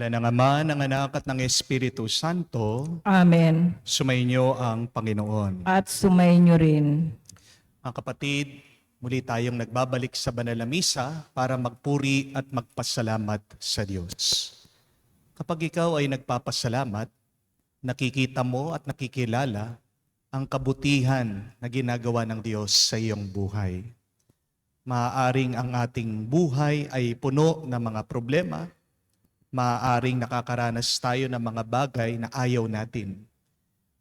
Ngalan ng Ama, ng Anak at ng Espiritu Santo, Amen. sumainyo ang Panginoon. At sumainyo rin. Mga kapatid, muli tayong nagbabalik sa banal na misa para magpuri at magpasalamat sa Diyos. Kapag ikaw ay nagpapasalamat, nakikita mo at nakikilala ang kabutihan na ginagawa ng Diyos sa iyong buhay. Maaaring ang ating buhay ay puno ng mga problema, maaaring nakakaranas tayo ng mga bagay na ayaw natin.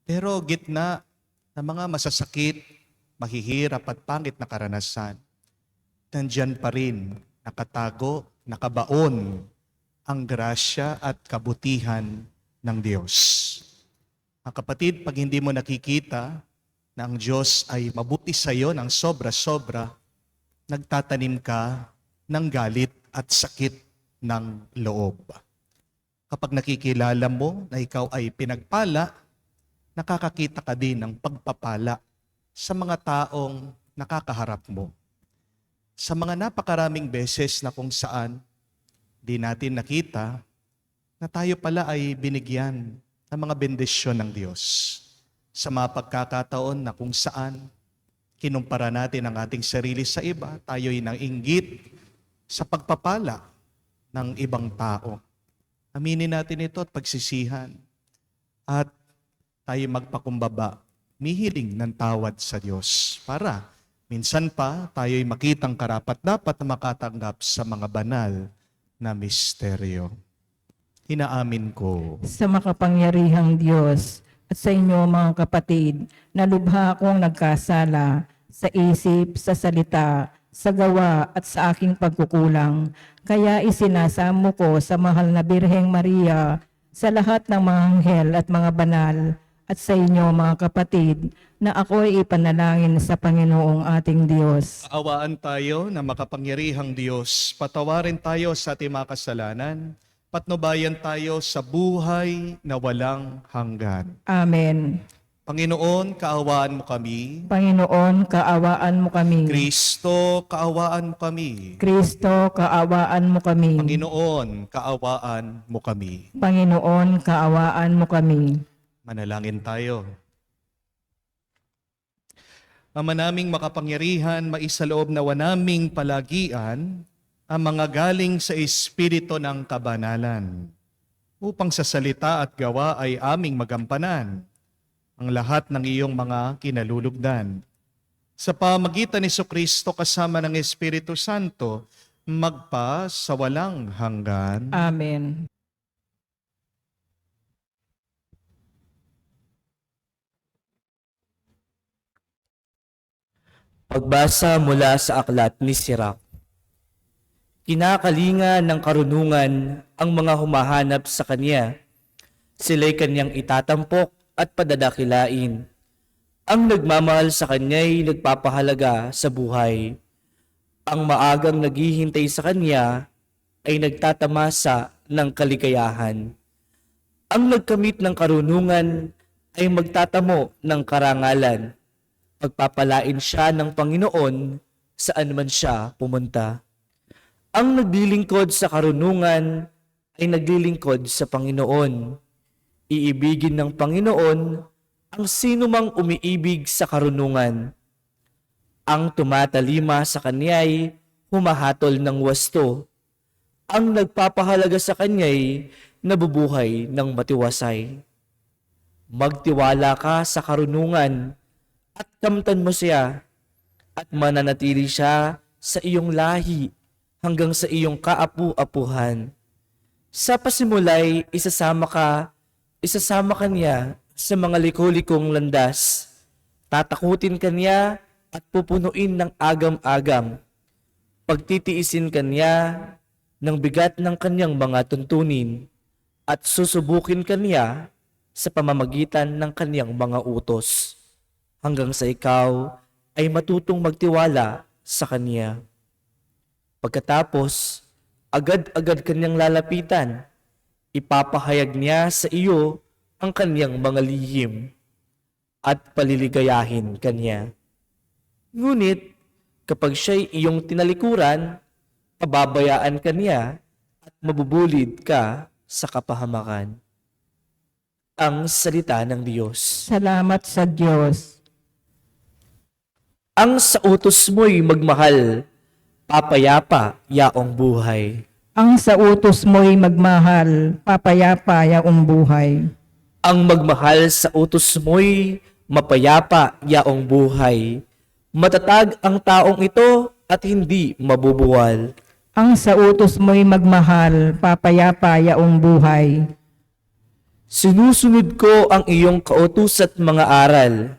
Pero gitna ng mga masasakit, mahihirap at pangit na karanasan, nandyan pa rin nakatago, nakabaon ang grasya at kabutihan ng Diyos. Mga kapatid, pag hindi mo nakikita na ang Diyos ay mabuti sa iyo ng sobra-sobra, nagtatanim ka ng galit at sakit ng loob. Kapag nakikilala mo na ikaw ay pinagpala, nakakakita ka din ng pagpapala sa mga taong nakakaharap mo. Sa mga napakaraming beses na kung saan di natin nakita na tayo pala ay binigyan ng mga bendisyon ng Diyos. Sa mga pagkakataon na kung saan kinumpara natin ang ating sarili sa iba, tayo'y nang-inggit sa pagpapala ng ibang tao. Aminin natin ito at pagsisihan. At tayo magpakumbaba, mihiling ng tawad sa Diyos para minsan pa tayo'y makitang karapat-dapat na makatanggap sa mga banal na misteryo. Inaamin ko. Sa makapangyarihang Diyos at sa inyo mga kapatid, na lubha akong nagkasala sa isip, sa salita, sa gawa at sa aking pagkukulang. Kaya isinasamo ko sa mahal na Birheng Maria, sa lahat ng mga anghel at mga banal, at sa inyo mga kapatid, na ako'y ipanalangin sa Panginoong ating Diyos. Kaawaan tayo na makapangyarihang Diyos, patawarin tayo sa ating mga kasalanan, patnubayan tayo sa buhay na walang hanggan. Amen. Panginoon, kaawaan mo kami. Panginoon, kaawaan mo kami. Kristo, kaawaan mo kami. Kristo, kaawaan mo kami. Panginoon, kaawaan mo kami. Panginoon, kaawaan mo kami. Manalangin tayo. Ama naming makapangyarihan, maisaloob nawa naming palagian ang mga galing sa Espiritu ng kabanalan, upang sa salita at gawa ay aming magampanan ang lahat ng iyong mga kinalulugdan. Sa pamagitan ni Jesucristo kasama ng Espiritu Santo, magpa sa walang hanggan. Amen. Pagbasa mula sa aklat ni Sirach. Kinakalinga ng karunungan ang mga humahanap sa kanya. Sila'y kanyang itatampok at padadakilain. Ang nagmamahal sa kanya'y nagpapahalaga sa buhay. Ang maagang naghihintay sa kanya ay nagtatamasa ng kaligayahan. Ang nagkamit ng karunungan ay magtatamo ng karangalan. Pagpapalain siya ng Panginoon saan man siya pumunta. Ang naglilingkod sa karunungan ay naglilingkod sa Panginoon. Iibigin ng Panginoon ang sinumang umiibig sa karunungan. Ang tumatalima sa kanya'y humahatol ng wasto. Ang nagpapahalaga sa kanya'y nabubuhay ng matiwasay. Magtiwala ka sa karunungan at kamtan mo siya, at mananatili siya sa iyong lahi hanggang sa iyong kaapu-apuhan. Sa pasimulay, isasama ka niya sa mga liko-likong landas. Tatakutin ka niya at pupunuin ng agam-agam. Pagtitiisin ka niya ng bigat ng kanyang mga tuntunin at susubukin ka niya sa pamamagitan ng kanyang mga utos, hanggang sa ikaw ay matutong magtiwala sa kanya. Pagkatapos, agad-agad kanyang lalapitan. Ipapahayag niya sa iyo ang kanyang mga lihim at paliligayahin kanya. Ngunit, kapag siya'y iyong tinalikuran, pababayaan ka niya at mabubulid ka sa kapahamakan. Ang salita ng Diyos. Salamat sa Diyos. Ang sa utos mo'y magmahal, papayapa yaong buhay. Ang sa utos mo'y magmahal, papayapa yaong buhay. Ang magmahal sa utos mo'y mapayapa yaong buhay. Matatag ang taong ito at hindi mabubuwal. Ang sa utos mo'y magmahal, papayapa yaong buhay. Sinusunod ko ang iyong kautus at mga aral.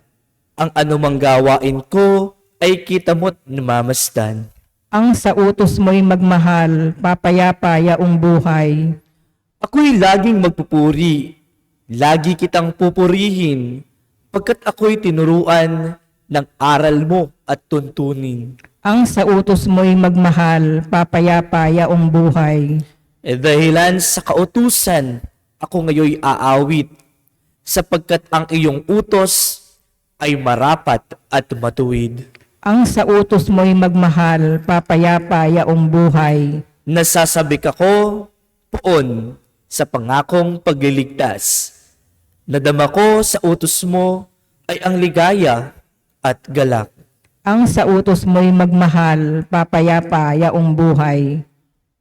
Ang anumang gawain ko ay kita mo't namamasdan. Ang sa utos mo'y magmahal, papayapa yaong buhay. Ako'y laging magpupuri, lagi kitang pupurihin, pagkat ako'y tinuruan ng aral mo at tuntunin. Ang sa utos mo'y magmahal, papayapa yaong buhay. Dahilan sa kautusan, ako ngayoy aawit, sapagkat ang iyong utos ay marapat at matuwid. Ang sa utos mo'y magmahal, papayapa yaong buhay. Nasasabik ako poon sa pangakong pagliligtas. Nadama ko sa utos mo ay ang ligaya at galak. Ang sa utos mo'y magmahal, papayapa yaong buhay.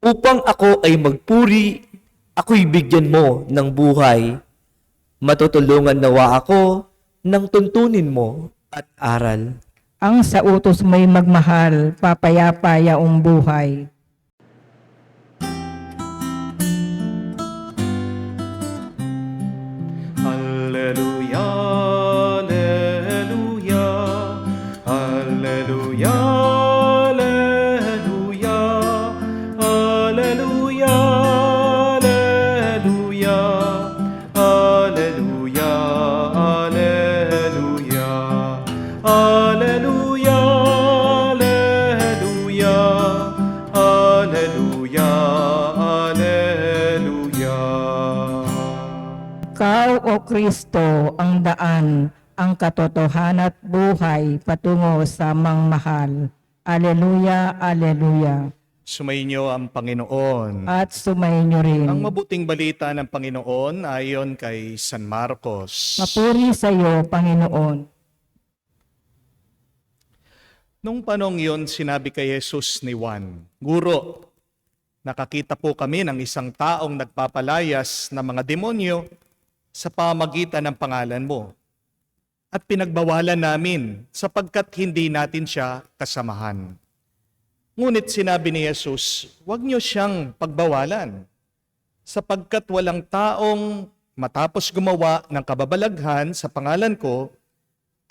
Upang ako ay magpuri, ako'y bigyan mo ng buhay. Matutulungan nawa ako ng tuntunin mo at aral. Ang sa utos mo'y magmahal, papayapa yaong buhay. Alleluia, alleluia, alleluia, alleluia, alleluia, alleluia, alleluia, alleluia, alleluia, alleluia, alleluia, alleluia. Ikaw, O Kristo, ang daan, ang katotohanan at buhay patungo sa mangmahal. Aleluya, aleluya. Sumainyo ang Panginoon. At sumainyo rin. Ang mabuting balita ng Panginoon ayon kay San Marcos. Mapuri sa iyo, Panginoon. Nung panong yon, sinabi kay Jesus ni Juan, Guro, nakakita po kami ng isang taong nagpapalayas ng mga demonyo sa pamagitan ng pangalan mo. At pinagbawalan namin sapagkat hindi natin siya kasamahan. Ngunit sinabi ni Jesus, huwag niyo siyang pagbawalan, sapagkat walang taong matapos gumawa ng kababalaghan sa pangalan ko,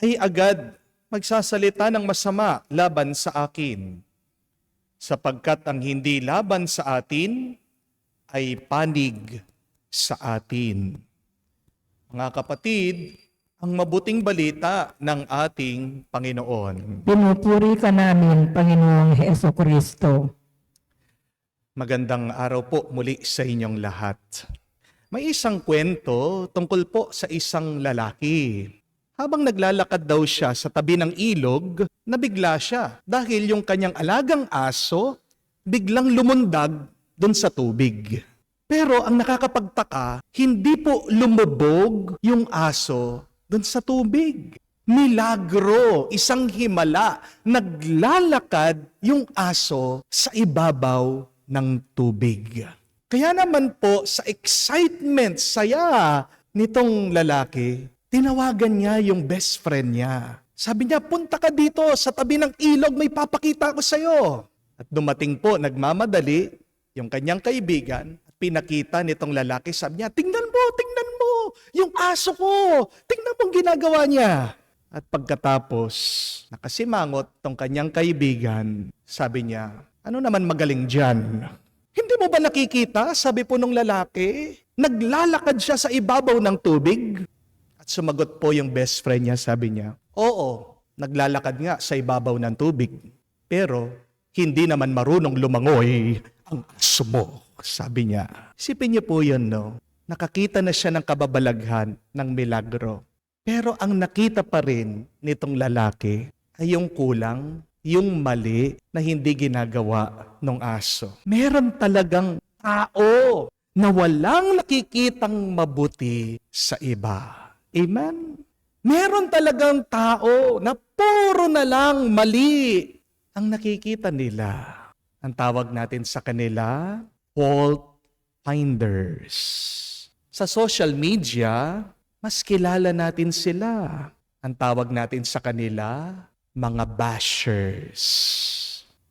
ay agad magsasalita ng masama laban sa akin. Sapagkat ang hindi laban sa atin ay panig sa atin. Mga kapatid, ang mabuting balita ng ating Panginoon. Pinupuri ka namin, Panginoong Heso Kristo. Magandang araw po muli sa inyong lahat. May isang kwento tungkol po sa isang lalaki. Habang naglalakad daw siya sa tabi ng ilog, nabigla siya dahil yung kanyang alagang aso biglang lumundag doon sa tubig. Pero ang nakakapagtaka, hindi po lumubog yung aso doon sa tubig. Milagro, isang himala, naglalakad yung aso sa ibabaw ng tubig. Kaya naman po sa excitement, saya nitong lalaki, tinawagan niya yung best friend niya. Sabi niya, punta ka dito sa tabi ng ilog, may papakita ko sa'yo. At dumating po, nagmamadali, yung kanyang kaibigan, pinakita nitong lalaki, sabi niya, tingnan mo, yung aso ko, tingnan mo ang ginagawa niya. At pagkatapos, nakasimangot tong kanyang kaibigan, sabi niya, ano naman magaling dyan? Hindi mo ba nakikita, sabi po nung lalaki, naglalakad siya sa ibabaw ng tubig? At sumagot po yung best friend niya, sabi niya, oo, naglalakad nga sa ibabaw ng tubig, pero hindi naman marunong lumangoy ang aso mo. Sabi niya, isipin niyo po yun, no? Nakakita na siya ng kababalaghan ng milagro. Pero ang nakita pa rin nitong lalaki ay yung kulang, yung mali na hindi ginagawa ng aso. Meron talagang tao na walang nakikitang mabuti sa iba. Amen? Meron talagang tao na puro na lang mali ang nakikita nila. Ang tawag natin sa kanila, fault finders. Sa social media, mas kilala natin sila. Ang tawag natin sa kanila, mga bashers.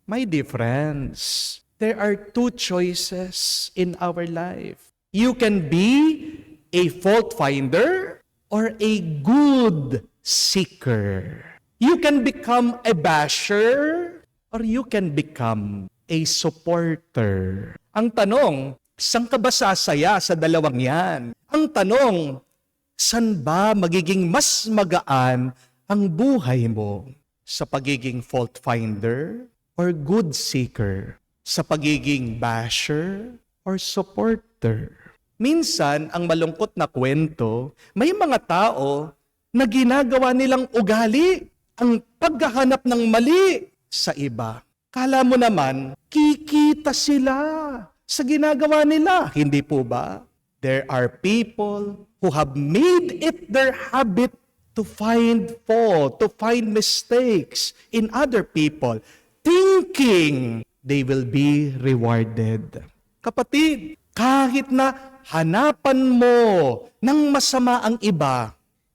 May difference. There are two choices in our life. You can be a fault finder or a good seeker. You can become a basher or you can become a supporter. Ang tanong, saan ka ba sasaya sa dalawang yan? Ang tanong, saan ba magiging mas magaan ang buhay mo? Sa pagiging fault finder or good seeker? Sa pagiging basher or supporter? Minsan, ang malungkot na kwento, may mga tao na ginagawa nilang ugali ang paghahanap ng mali sa iba. Kala mo naman, kikita sila sa ginagawa nila. Hindi po ba? There are people who have made it their habit to find fault, to find mistakes in other people, thinking they will be rewarded. Kapatid, kahit na hanapan mo ng masama ang iba,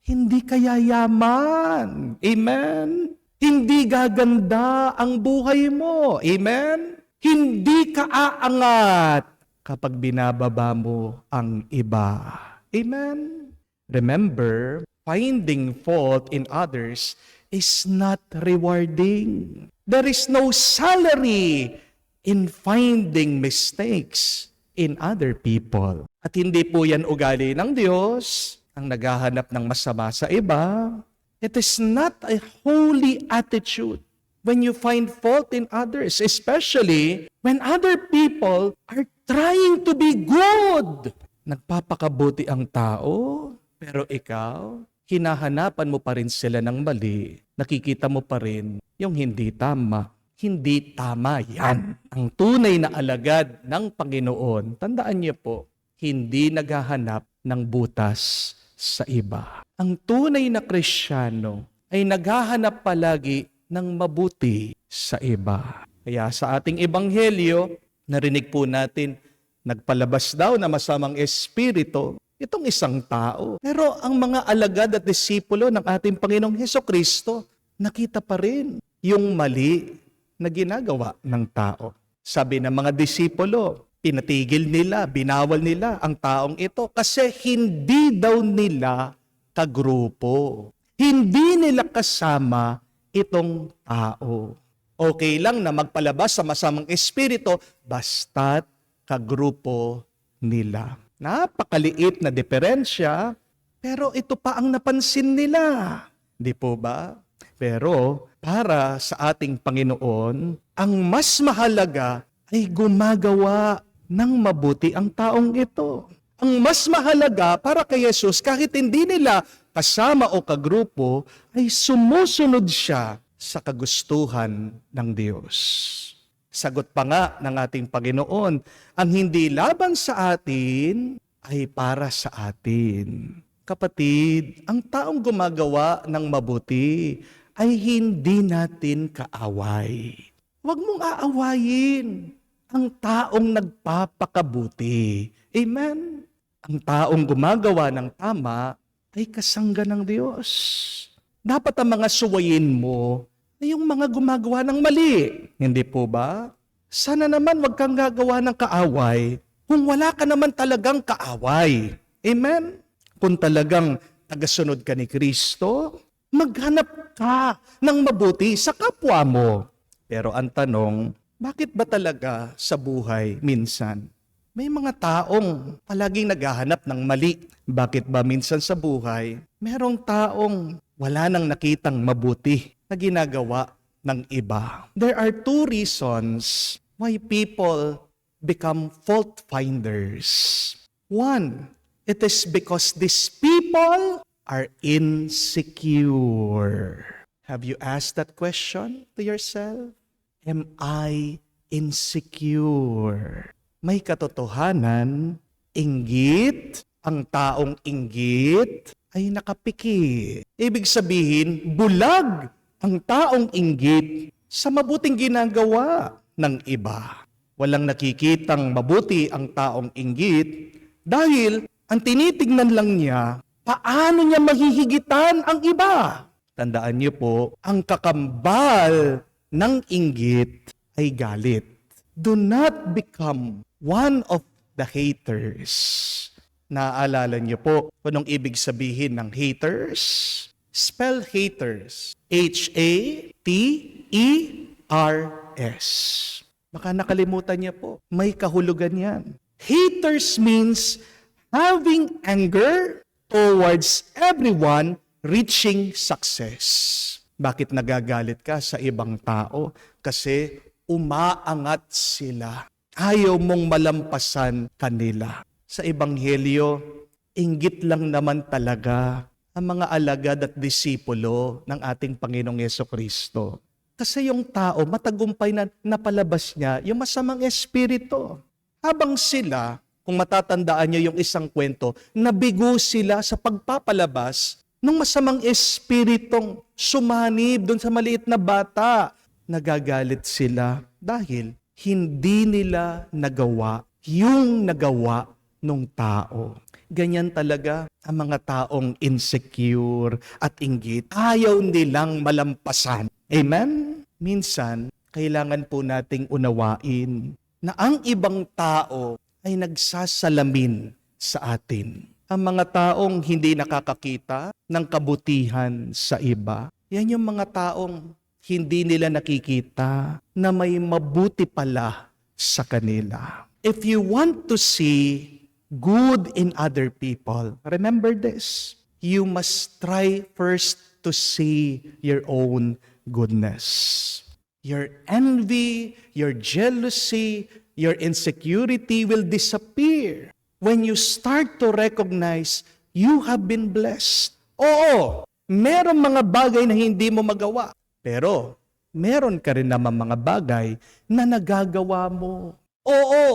hindi ka yayaman. Amen? Hindi gaganda ang buhay mo. Amen? Hindi ka aangat kapag binababa mo ang iba. Amen? Remember, finding fault in others is not rewarding. There is no salary in finding mistakes in other people. At hindi po yan ugali ng Diyos, ang naghahanap ng masama sa iba. It is not a holy attitude when you find fault in others, especially when other people are trying to be good. Nagpapakabuti ang tao, pero ikaw, hinahanapan mo pa rin sila ng mali. Nakikita mo pa rin yung hindi tama. Hindi tama yan. Ang tunay na alagad ng Panginoon, tandaan niyo po, hindi naghahanap ng butas sa iba. Ang tunay na Kristiyano ay naghahanap palagi ng mabuti sa iba. Kaya sa ating ebanghelyo, narinig po natin, nagpalabas daw na masamang espiritu itong isang tao. Pero ang mga alagad at disipulo ng ating Panginoong Hesukristo, nakita pa rin yung mali na ginagawa ng tao. Sabi ng mga disipulo, pinatigil nila, binawal nila ang taong ito kasi hindi daw nila kagrupo. Hindi nila kasama itong tao. Okay lang na magpalabas sa masamang espiritu basta't kagrupo nila. Napakaliit na diferensya, pero ito pa ang napansin nila. Di po ba? Pero para sa ating Panginoon, ang mas mahalaga ay gumagawa ng mabuti ang taong ito. Ang mas mahalaga para kay Jesus, kahit hindi nila kasama o kagrupo, ay sumusunod siya sa kagustuhan ng Diyos. Sagot pa nga ng ating Panginoon, ang hindi laban sa atin ay para sa atin. Kapatid, ang taong gumagawa ng mabuti ay hindi natin kaaway. Huwag mong aawayin ang taong nagpapakabuti. Amen? Ang taong gumagawa ng tama ay kasangga ng Diyos. Dapat ang mga suwayin mo ay yung mga gumagawa ng mali. Hindi po ba? Sana naman wag kang gagawa ng kaaway kung wala ka naman talagang kaaway. Amen? Kung talagang tagasunod ka ni Kristo, maghanap ka ng mabuti sa kapwa mo. Pero ang tanong, bakit ba talaga sa buhay minsan may mga taong palaging naghahanap ng mali? Bakit ba minsan sa buhay merong taong wala nang nakitang mabuti na ginagawa ng iba? There are two reasons why people become fault finders. One, it is because these people are insecure. Have you asked that question to yourself? Am I insecure? May katotohanan Inggit, ang taong inggit ay nakapiki. Ibig sabihin, bulag ang taong inggit sa mabuting ginagawa ng iba. Walang nakikitang mabuti ang taong inggit dahil ang tinitignan lang niya, paano niya mahihigitan ang iba. Tandaan niyo po, ang kakambal ng inggit ay galit. Do not become one of the haters. Naaalala niyo po kung anong ibig sabihin ng haters? Spell haters. H-A-T-E-R-S. Baka nakalimutan niya po. May kahulugan yan. Haters means having anger towards everyone reaching success. Bakit nagagalit ka sa ibang tao? Kasi umaangat sila. Ayaw mong malampasan kanila. Sa Ebanghelyo, inggit lang naman talaga ang mga alagad at disipulo ng ating Panginoong Jesucristo. Kasi yung tao, matagumpay na napalabas niya yung masamang espiritu. Habang sila, kung matatandaan niyo yung isang kwento, nabigo sila sa pagpapalabas ng masamang espiritong sumanib doon sa maliit na bata. Nagagalit sila dahil hindi nila nagawa yung nagawa ng tao. Ganyan talaga ang mga taong insecure at inggit. Ayaw nilang malampasan. Amen? Minsan, kailangan po nating unawain na ang ibang tao ay nagsasalamin sa atin. Ang mga taong hindi nakakakita ng kabutihan sa iba, yan yung mga taong hindi nila nakikita na may mabuti pala sa kanila. If you want to see good in other people, remember this. You must try first to see your own goodness. Your envy, your jealousy, your insecurity will disappear when you start to recognize you have been blessed. Oo, meron mga bagay na hindi mo magawa, pero meron ka rin naman mga bagay na nagagawa mo. Oo,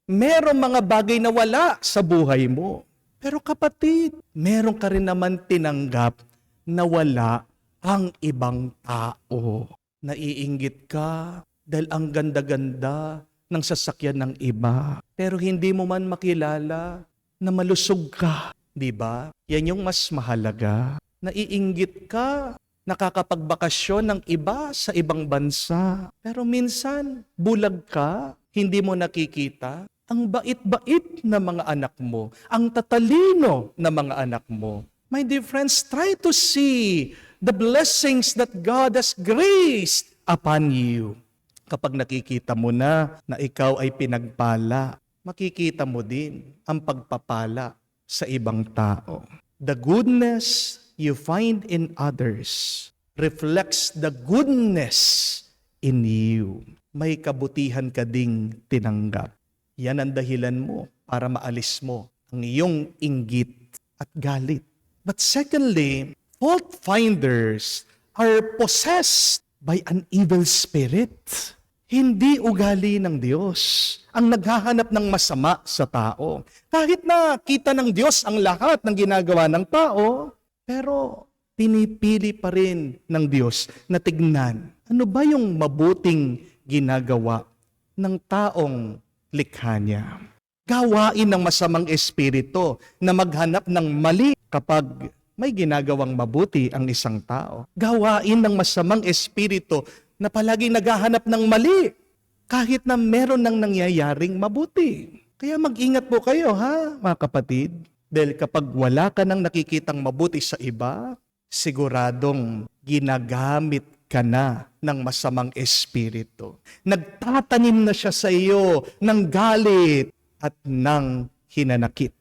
meron mga bagay na wala sa buhay mo. Pero kapatid, meron ka rin naman tinanggap na wala ang ibang tao. Naiinggit ka dahil ang ganda-ganda ng sasakyan ng iba. Pero hindi mo man makilala na malusog ka. Diba? Yan yung mas mahalaga. Naiinggit ka, nakakapagbakasyon ng iba sa ibang bansa. Pero minsan, bulag ka, hindi mo nakikita ang bait-bait na mga anak mo, ang tatalino na mga anak mo. My dear friends, try to see the blessings that God has graced upon you. Kapag nakikita mo na ikaw ay pinagpala, makikita mo din ang pagpapala sa ibang tao. The goodness you find in others reflects the goodness in you. May kabutihan ka ding tinanggap. Yan ang dahilan mo para maalis mo ang iyong inggit at galit. But secondly, fault finders are possessed by an evil spirit. Hindi ugali ng Diyos ang naghahanap ng masama sa tao. Kahit na kita ng Diyos ang lahat ng ginagawa ng tao, pero pinipili pa rin ng Diyos na tignan ano ba yung mabuting ginagawa ng taong likha niya. Gawain ng masamang espiritu na maghanap ng mali kapag may ginagawang mabuti ang isang tao. Gawain ng masamang espiritu na palaging naghahanap ng mali kahit na meron nang nangyayaring mabuti. Kaya mag-ingat po kayo ha, mga kapatid. Dahil kapag wala ka nang nakikitang mabuti sa iba, siguradong ginagamit ka na ng masamang espiritu. Nagtatanim na siya sa iyo ng galit at ng hinanakit.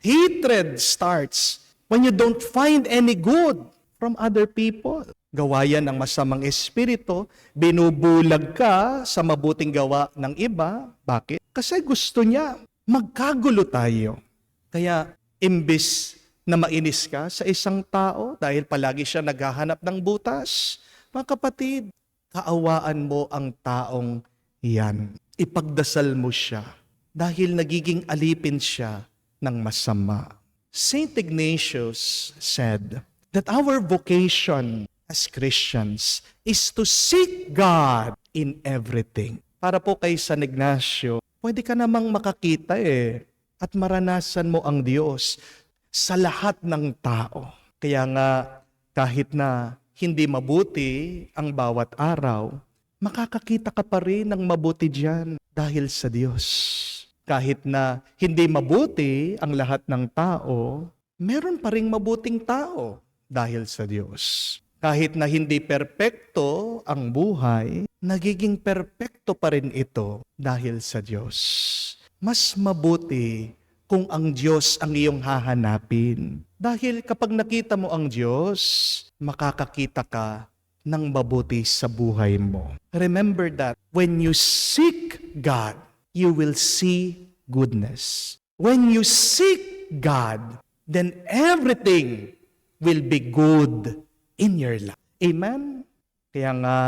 Hatred starts when you don't find any good from other people. Gawayan ng masamang espiritu, binubulag ka sa mabuting gawa ng iba. Bakit? Kasi gusto niya magkagulo tayo. Kaya imbis na mainis ka sa isang tao dahil palagi siya naghahanap ng butas, mga kapatid, kaawaan mo ang taong yan. Ipagdasal mo siya dahil nagiging alipin siya ng masama. Saint Ignatius said that our vocation as Christians is to seek God in everything. Para po kay San Ignacio, pwede ka namang makakita at maranasan mo ang Diyos sa lahat ng tao. Kaya nga, kahit na hindi mabuti ang bawat araw, makakakita ka pa rin ng mabuti diyan dahil sa Diyos. Kahit na hindi mabuti ang lahat ng tao, meron pa ring mabuting tao dahil sa Diyos. Kahit na hindi perpekto ang buhay, nagiging perpekto pa rin ito dahil sa Diyos. Mas mabuti kung ang Diyos ang iyong hahanapin. Dahil kapag nakita mo ang Diyos, makakakita ka ng mabuti sa buhay mo. Remember that when you seek God, you will see goodness. When you seek God, then everything will be good in your life. Amen? Kaya nga,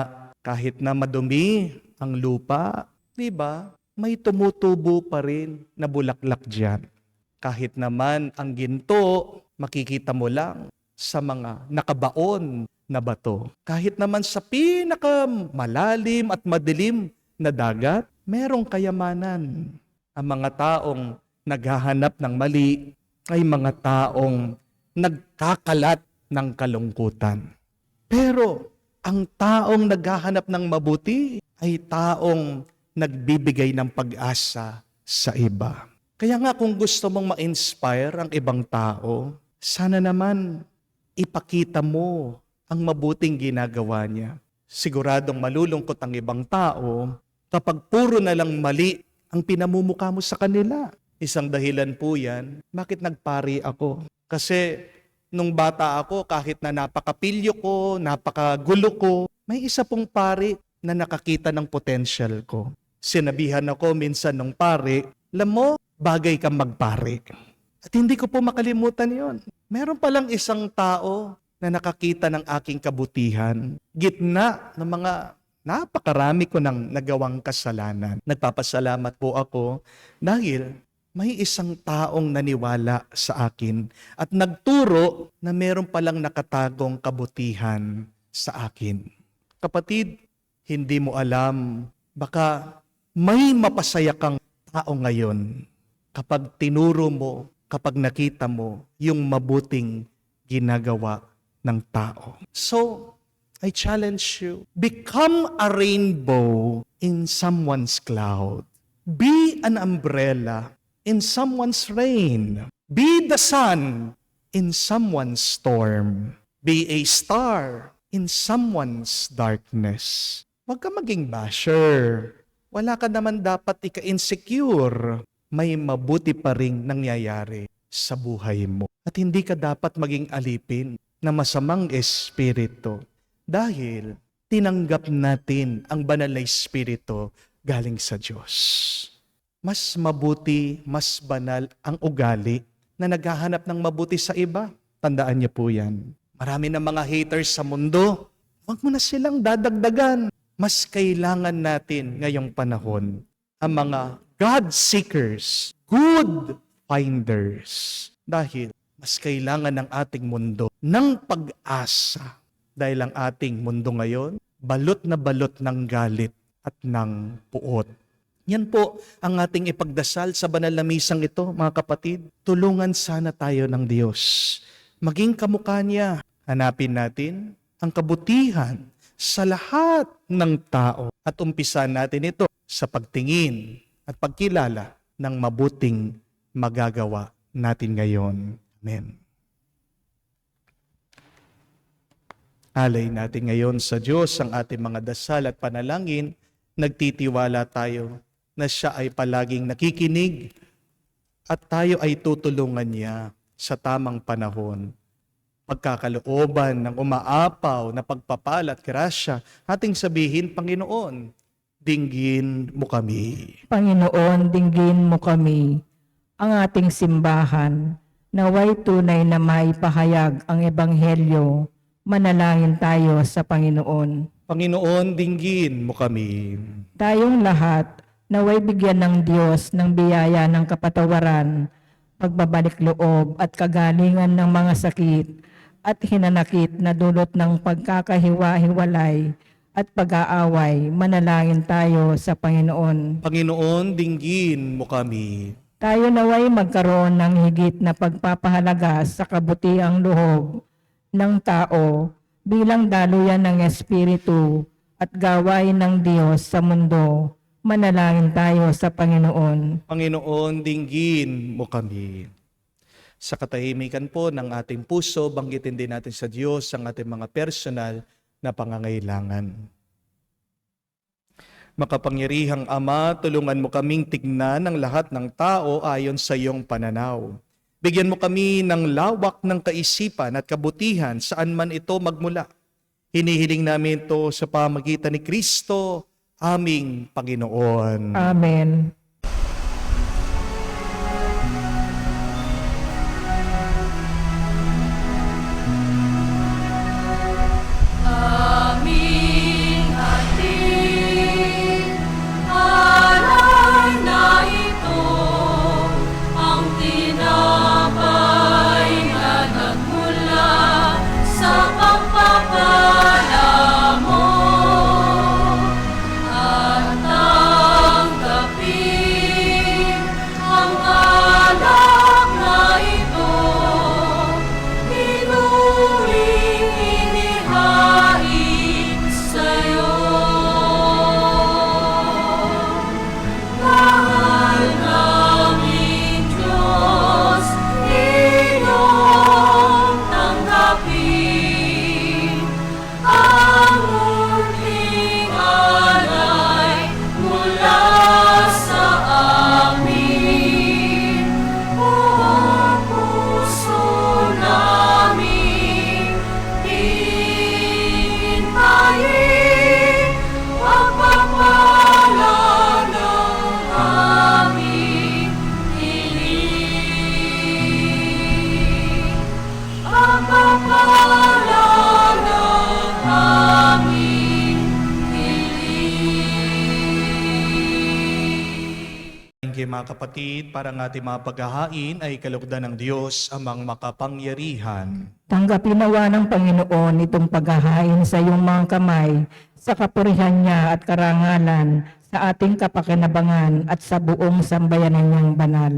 kahit na madumi ang lupa, di ba, may tumutubo pa rin na bulaklak dyan. Kahit naman ang ginto, makikita mo lang sa mga nakabaon na bato. Kahit naman sa pinakamalalim at madilim na dagat, merong kayamanan. Ang mga taong naghahanap ng mali ay mga taong nagkakalat ng kalungkutan. Pero ang taong naghahanap ng mabuti ay taong nagbibigay ng pag-asa sa iba. Kaya nga kung gusto mong ma-inspire ang ibang tao, sana naman ipakita mo ang mabuting ginagawa niya. Siguradong malulungkot ang ibang tao kapag puro na lang mali ang pinamumukha mo sa kanila. Isang dahilan po yan, bakit nagpari ako? Kasi nung bata ako, kahit na napakapilyo ko, napakagulo ko, may isa pong pari na nakakita ng potential ko. Sinabihan ako minsan ng pari, alam mo, bagay kang magpari. At hindi ko po makalimutan yon. Meron palang isang tao na nakakita ng aking kabutihan, gitna ng mga napakarami ko ng nagawang kasalanan. Nagpapasalamat po ako dahil may isang taong naniwala sa akin at nagturo na meron palang nakatagong kabutihan sa akin. Kapatid, hindi mo alam, baka may mapasaya kang tao ngayon kapag tinuro mo, kapag nakita mo yung mabuting ginagawa ng tao. So, I challenge you, become a rainbow in someone's cloud. Be an umbrella in someone's rain. Be the sun in someone's storm. Be a star in someone's darkness. Huwag ka maging basher. Wala ka naman dapat ika-insecure. May mabuti pa ring nangyayari sa buhay mo. At hindi ka dapat maging alipin na masamang espiritu. Dahil tinanggap natin ang banal na espiritu galing sa Diyos. Mas mabuti, mas banal ang ugali na naghahanap ng mabuti sa iba. Tandaan niyo po yan. Marami na mga haters sa mundo. Huwag mo na silang dadagdagan. Mas kailangan natin ngayong panahon ang mga God seekers, good finders. Dahil mas kailangan ng ating mundo ng pag-asa. Dahil ang ating mundo ngayon, balot ng galit at ng puot. Yan po ang ating ipagdasal sa banal na misang ito, mga kapatid. Tulungan sana tayo ng Diyos. Maging kamukha niya. Hanapin natin ang kabutihan sa lahat ng tao. At umpisan natin ito sa pagtingin at pagkilala ng mabuting magagawa natin ngayon. Amen. Alay natin ngayon sa Diyos ang ating mga dasal at panalangin. Nagtitiwala tayo na siya ay palaging nakikinig at tayo ay tutulungan niya sa tamang panahon. Pagkakalooban ng umaapaw na pagpapala at grasya, ating sabihin, Panginoon, dinggin mo kami. Panginoon, dinggin mo kami, ang ating simbahan, naway tunay na maipahayag ang Ebanghelyo. Manalangin tayo sa Panginoon. Panginoon, dinggin mo kami. Tayong lahat Naway bigyan ng Diyos ng biyaya ng kapatawaran, pagbabalik loob at kagalingan ng mga sakit at hinanakit na dulot ng pagkakahiwa-hiwalay at pag-aaway. Manalangin tayo sa Panginoon. Panginoon, dinggin mo kami. Tayo naway magkaroon ng higit na pagpapahalaga sa kabutiang loob ng tao bilang daluyan ng Espiritu at gawain ng Diyos sa mundo. Manalangin tayo sa Panginoon. Panginoon, dinggin mo kami. Sa katahimikan po ng ating puso, banggitin din natin sa Diyos ang ating mga personal na pangangailangan. Makapangyarihang Ama, tulungan mo kaming tignan ang lahat ng tao ayon sa iyong pananaw. Bigyan mo kami ng lawak ng kaisipan at kabutihan saan man ito magmula. Hinihiling namin ito sa pamagitan ni Kristo, aming Panginoon. Amen. Aming ating alay na ito, ang tinapay na nagmula sa pagpapala mo. At tanggapin ang alak na ito, inuring inihain sa'yo. Mahal naming Diyos, iyong tanggapin ang munting alay mula sa amin. Buong puso namin hintayin pagpapala ng aming hiling. Pagpapala ng aming hiling. Thank you mga kapatid, para ng ating mga paghahain ay kalugdan ng Diyos amang makapangyarihan. Tanggapin nawa ng Panginoon itong paghahain sa iyong mga kamay, sa kapurihan niya at karangalan, sa ating kapakinabangan at sa buong sambayanan niyang banal.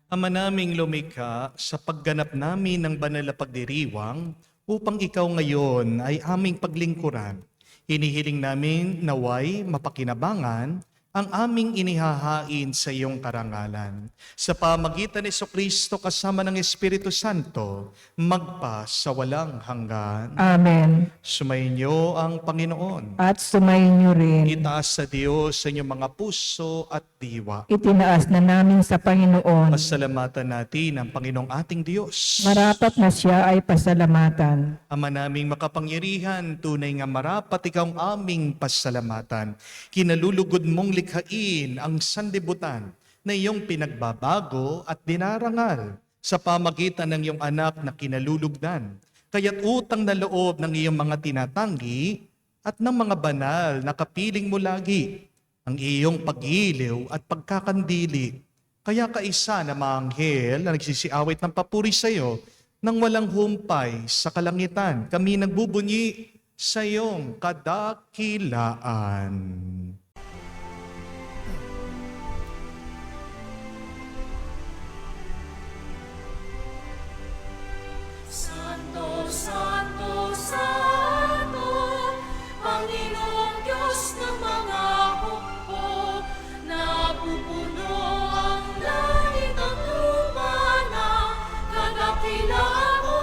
Ama naming lumikha, sa pagganap namin ng banal na pagdiriwang, upang ikaw ngayon ay aming paglingkuran. Hinihiling namin naway mapakinabangan ang aming inihahain sa iyong karangalan. Sa pamagitan ni Jesucristo kasama ng Espiritu Santo, magpa sa walang hanggan. Amen. Sumainyo ang Panginoon. At sumayin niyo rin. Itaas sa Diyos sa inyong mga puso at diwa. Itinaas na namin sa Panginoon. Pasalamatan natin ang Panginoong ating Diyos. Marapat na siya ay pasalamatan. Ama naming makapangyarihan, tunay nga marapat ikaw ang aming pasalamatan. Kinalulugod mong likhain ang sanlibutan na iyong pinagbabago at dinarangal sa pamagitan ng iyong anak na kinalulugdan. Kaya't utang na loob ng iyong mga tinatanggi at ng mga banal na kapiling mo lagi ang iyong pag-iliw at pagkakandili. Kaya kaisa na mga anghel na nagsisiawit ng papuri sa iyo nang walang humpay sa kalangitan, kami nagbubunyi sa iyong kadakilaan. Santo, Santo, Santo, Panginoong Diyos ng mga hukbo, napupuno ang langit at lupa ng kadakilaan mo.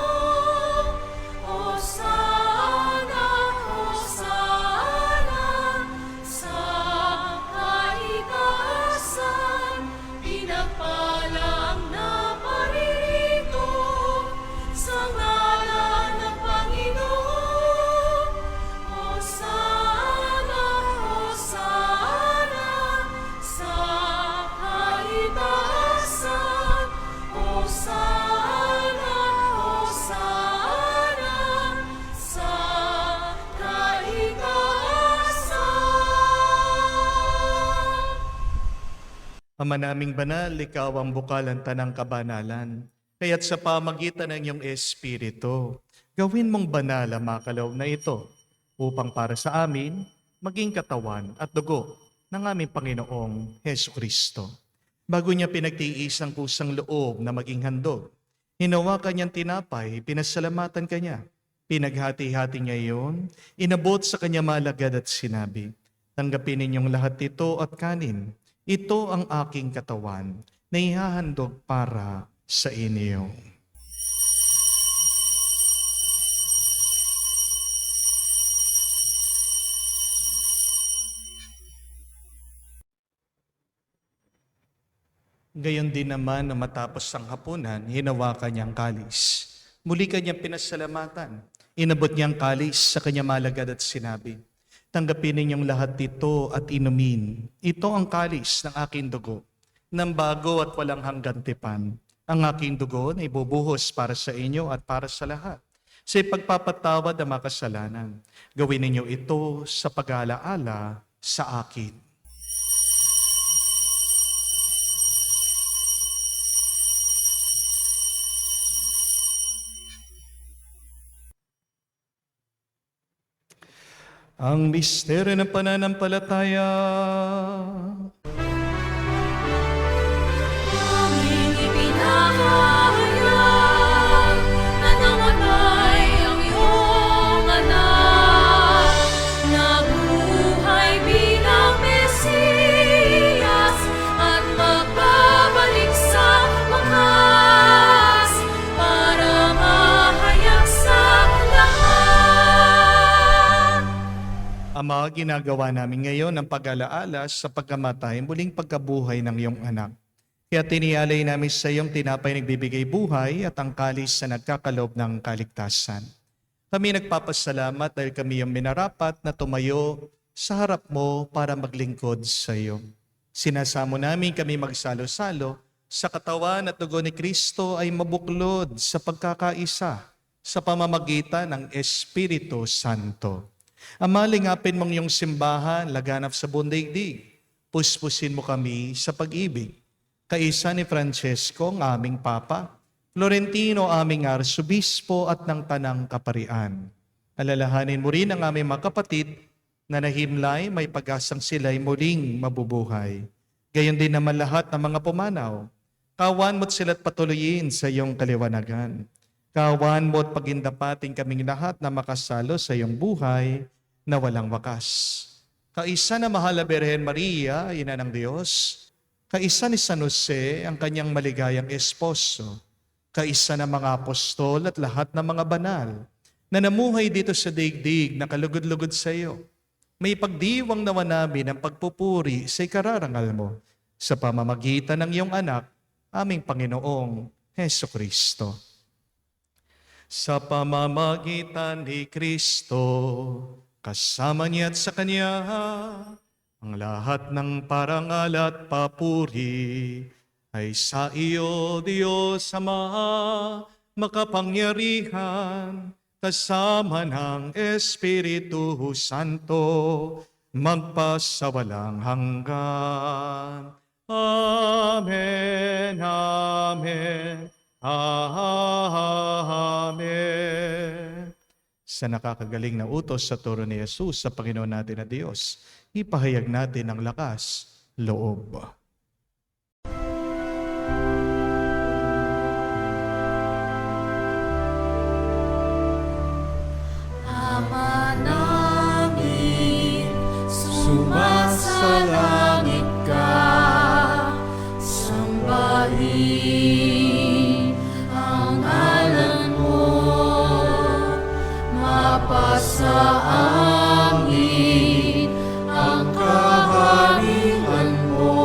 Hosana, Hosana, sa Ama naming banal, ikaw ang bukalan tanang kabanalan. Kaya't sa pamagitan ng iyong Espiritu, gawin mong banal ang mga kaloob na ito upang para sa amin maging katawan at dugo ng aming Panginoong Heso Kristo. Bago niya pinagtiis ang kusang loob na maging handog, hinawakan niyang tinapay, pinasalamatan kanya. Pinaghati-hati niya iyon, inabot sa kanya malagad at sinabi, "Tanggapin ninyong lahat ito at kanin. Ito ang aking katawan na ihahandog para sa inyo." Gayon din naman na matapos ang hapunan, hinawakan niyang kalis. Muli kanyang pinasalamatan. Inabot niyang kalis sa kanya malagad at sinabi, "Tanggapin ninyong lahat ito at inumin. Ito ang kalis ng aking dugo, ng bago at walang hanggang tipan. Ang aking dugo na ibubuhos para sa inyo at para sa lahat. Sa ipagpapatawad ang mga kasalanan, gawin ninyo ito sa pag-aalaala sa akin." Ang misteryo ng pananampalataya. Aming ipinahayag na namatay ang iyong anak, nabuhay bilang Mesiyas at magbabalik sa wakas para mahayag sa lahat. Ama, ginagawa namin ngayon ang pag-alaala sa pagkamatay, muling pagkabuhay ng iyong anak. Kaya tinialay namin sa iyong tinapay nagbibigay buhay at ang kalis na nagkakaloob ng kaligtasan. Kami nagpapasalamat dahil kami yung minarapat na tumayo sa harap mo para maglingkod sa iyo. Sinasamo namin kami magsalo-salo sa katawan at dugo ni Kristo ay mabuklod sa pagkakaisa sa pamamagitan ng Espiritu Santo. Ama, lingapin mong iyong simbahan, laganap sa buong daigdig. Puspusin mo kami sa pag-ibig. Kaisa ni Francesco, ang aming Papa, Florentino, aming Arsobispo at ng Tanang Kaparian. Alalahanin mo rin ang aming mga kapatid na nahimlay, may pag-asang sila'y muling mabubuhay. Gayon din naman lahat ng mga pumanaw. Kawan mo't sila't patuloyin sa iyong kaliwanagan. Kawan mo at pagindapating kaming lahat na makasalo sa iyong buhay na walang wakas. Kaisa na mahal na Birhen Maria, Ina ng Diyos. Kaisa ni San Jose, ang kanyang maligayang esposo. Kaisa na mga apostol at lahat ng mga banal na namuhay dito sa daigdig na kalugod-lugod sa iyo. May pagdiwang nawa namin ang pagpupuri sa ikararangal mo sa pamamagitan ng iyong anak, aming Panginoong Heso Kristo. Sa pamamagitan ni Kristo, kasama niya at sa Kanya, ang lahat ng parangal at papuri ay sa iyo, Diyos Ama, makapangyarihan, kasama ng Espiritu Santo, magpasawalang hanggan. Amen, Amen. Amen. Sa nakakagaling na utos sa turo ni Jesus sa Panginoon natin na Diyos, ipahayag natin ang lakas, loob. Ama namin, sumasalangit ka, sambahin ang ngalan mo, mapasa amin ang kaharian mo,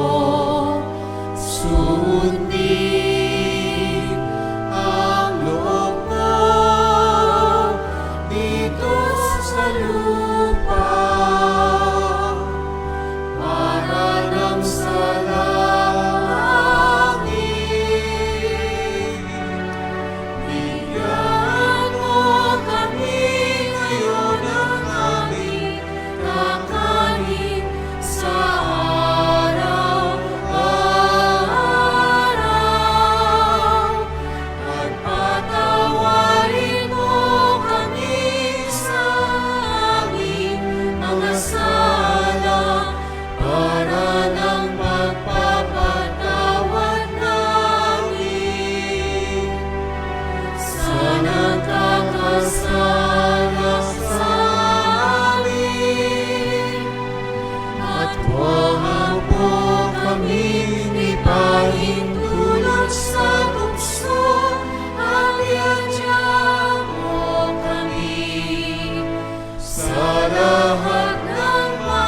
sa bukso at iadya mo kami sa lahat ng masama.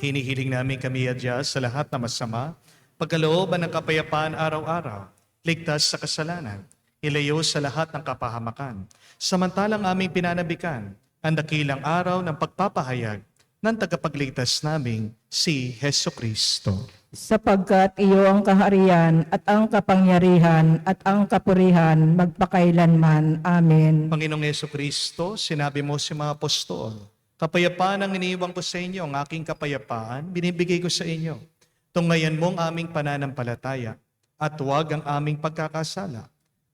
Hinihiling namin kami adya sa lahat na masama, pagkalooban ng kapayapaan araw-araw, ligtas sa kasalanan, ilayo sa lahat ng kapahamakan. Samantalang aming pinanabikan ang dakilang araw ng pagpapahayag ng tagapagligtas naming si Heso Kristo. Sapagkat iyo ang kaharian at ang kapangyarihan at ang kapurihan magpakailanman. Amen. Panginoong Heso Kristo, sinabi mo si mga apostol, kapayapaan ang iniiwan ko sa inyo, ang aking kapayapaan, binibigay ko sa inyo. Tungayan mo ang aming pananampalataya at huwag ang aming pagkakasala.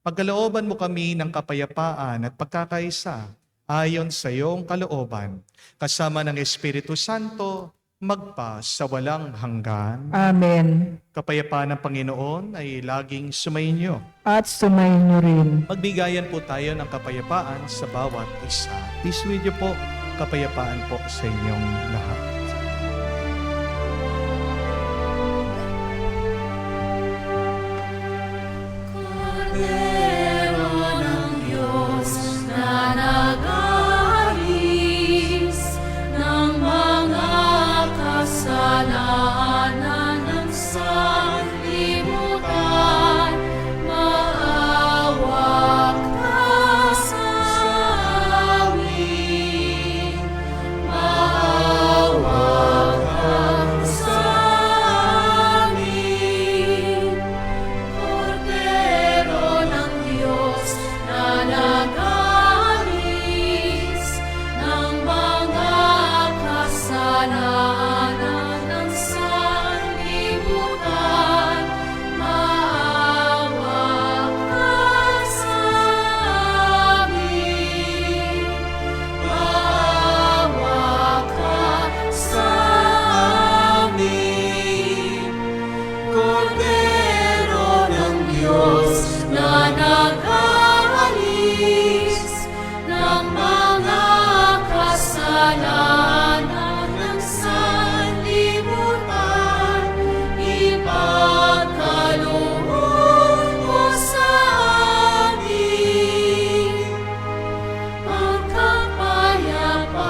Pagkalooban mo kami ng kapayapaan at pagkakaisa ayon sa iyong kalooban, kasama ng Espiritu Santo, magpa sa walang hanggan. Amen. Kapayapaan ng Panginoon ay laging sumainyo. At sumainyo rin. Magbigayan po tayo ng kapayapaan sa bawat isa. Peace with you po. Kapayapaan po sa inyong lahat. Kordero ng Diyos na nag-aalis ng mga kasalanan ng sanlibutan, maawa ka sa amin. Maawa ka sa amin. Kordero ng Diyos na nag-aalis ng mga kasalanan ng sanlibutan, maawa ka sa amin. Maawa ka sa amin. Kordero ng Diyos na nag-aalis ng mga kasalanan ng sanlibutan, ipagkaloob mo sa amin ang kapayapaan.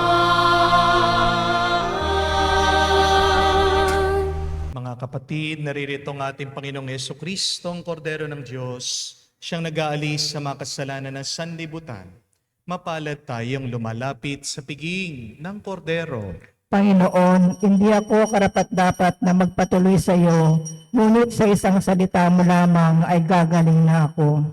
Mga kapatid, naririto ang ating Panginoong Heso Kristo, ang Kordero ng Diyos, siyang nag-aalis sa mga kasalanan ng sanlibutan. Mapalad tayong lumalapit sa piging ng Kordero. Panginoon, hindi ako karapat-dapat na magpatuloy sa iyo, ngunit sa isang salita mo lamang ay gagaling na ako.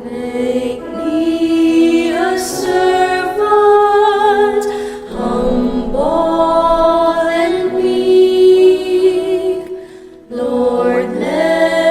Make me a servant, humble and meek. Lord, let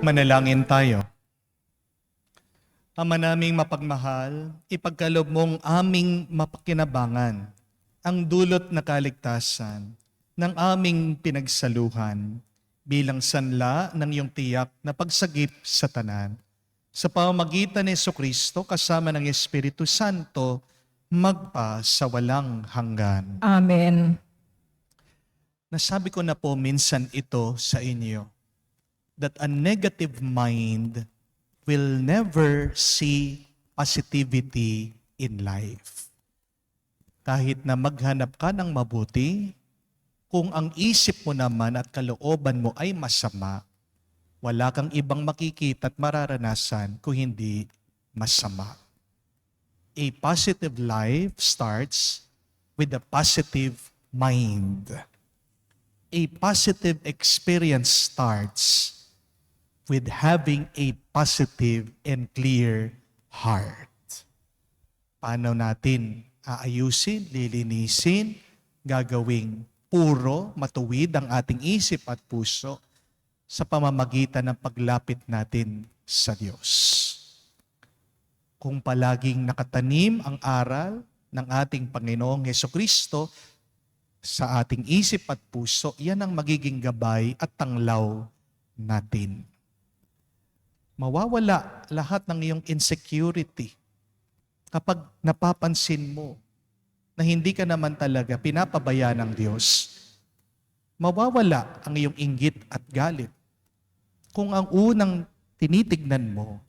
Manalangin tayo. Ama naming mapagmahal, ipagkaloob mong aming mapakinabangan ang dulot na kaligtasan ng aming pinagsaluhan bilang sanla ng iyong tiyak na pagsagip sa tanan. Sa pamamagitan ni Jesucristo kasama ng Espiritu Santo, magpa sa walang hanggan. Amen. Nasabi ko na po minsan ito sa inyo, that a negative mind will never see positivity in life. Kahit na maghanap ka ng mabuti, kung ang isip mo naman at kalooban mo ay masama, wala kang ibang makikita at mararanasan kung hindi masama. A positive life starts with a positive mind. A positive experience starts with having a positive and clear heart. Paano natin aayusin, lilinisin, gagawing puro, matuwid ang ating isip at puso sa pamamagitan ng paglapit natin sa Diyos. Kung palaging nakatanim ang aral ng ating Panginoong Hesukristo sa ating isip at puso, yan ang magiging gabay at tanglaw natin. Mawawala lahat ng iyong insecurity kapag napapansin mo na hindi ka naman talaga pinapabayaan ng Diyos. Mawawala ang iyong inggit at galit kung ang unang tinitignan mo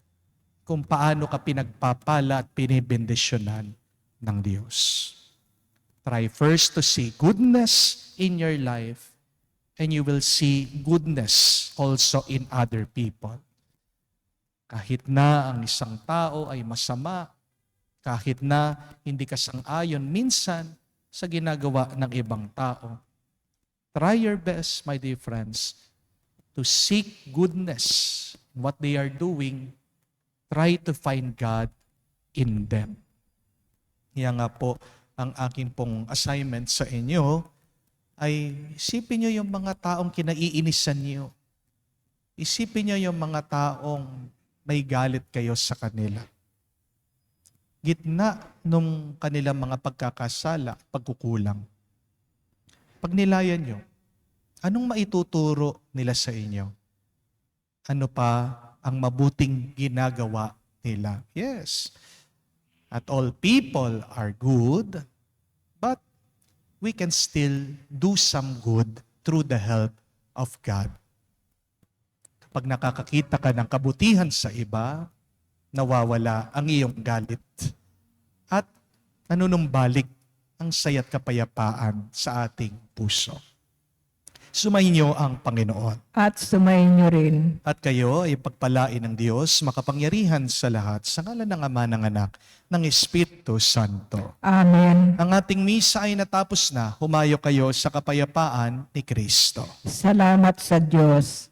kung paano ka pinagpapala at pinibendisyonan ng Diyos. Try first to see goodness in your life and you will see goodness also in other people. Kahit na ang isang tao ay masama, kahit na hindi ka sang-ayon minsan sa ginagawa ng ibang tao, try your best, my dear friends, to seek goodness in what they are doing. Try to find God in them. Yan nga po ang akin pong assignment sa inyo ay isipin nyo yung mga taong kinaiinisan nyo. Isipin nyo yung mga taong may galit kayo sa kanila. Gitna nung kanilang mga pagkakasala, pagkukulang. Pag nilayan nyo, anong maituturo nila sa inyo? Ano pa ang mabuting ginagawa nila? Yes. At all people are good, but we can still do some good through the help of God. Kapag nakakakita ka ng kabutihan sa iba, nawawala ang iyong galit at nanunumbalik ang saya't kapayapaan sa ating puso. Sumainyo ang Panginoon. At sumayin niyo rin. At kayo ay pagpalain ng Diyos, makapangyarihan sa lahat, sa ngalan ng Ama, ng Anak, ng Espiritu Santo. Amen. Ang ating misa ay natapos na. Humayo kayo sa kapayapaan ni Kristo. Salamat sa Diyos.